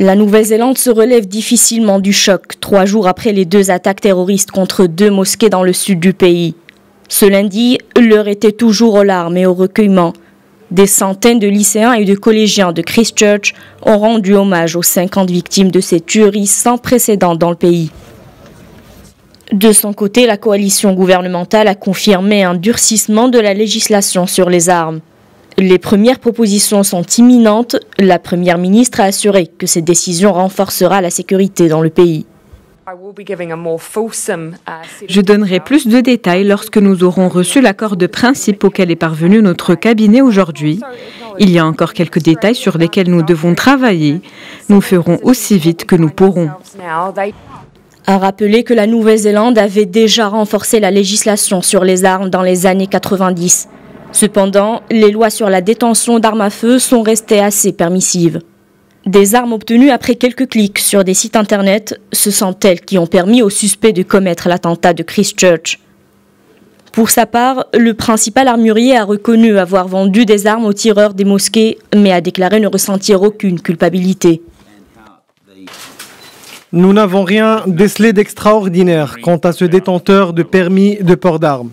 La Nouvelle-Zélande se relève difficilement du choc, 3 jours après les 2 attaques terroristes contre 2 mosquées dans le sud du pays. Ce lundi, l'heure était toujours aux larmes et au recueillement. Des centaines de lycéens et de collégiens de Christchurch ont rendu hommage aux 50 victimes de ces tueries sans précédent dans le pays. De son côté, la coalition gouvernementale a confirmé un durcissement de la législation sur les armes. Les premières propositions sont imminentes. La première ministre a assuré que cette décision renforcera la sécurité dans le pays. Je donnerai plus de détails lorsque nous aurons reçu l'accord de principe auquel est parvenu notre cabinet aujourd'hui. Il y a encore quelques détails sur lesquels nous devons travailler. Nous ferons aussi vite que nous pourrons. A rappelé que la Nouvelle-Zélande avait déjà renforcé la législation sur les armes dans les années 90. Cependant, les lois sur la détention d'armes à feu sont restées assez permissives. Des armes obtenues après quelques clics sur des sites internet, ce sont elles qui ont permis aux suspects de commettre l'attentat de Christchurch. Pour sa part, le principal armurier a reconnu avoir vendu des armes aux tireurs des mosquées, mais a déclaré ne ressentir aucune culpabilité. Nous n'avons rien décelé d'extraordinaire quant à ce détenteur de permis de port d'armes.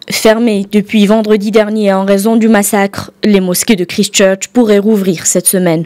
Fermées depuis vendredi dernier en raison du massacre, les mosquées de Christchurch pourraient rouvrir cette semaine.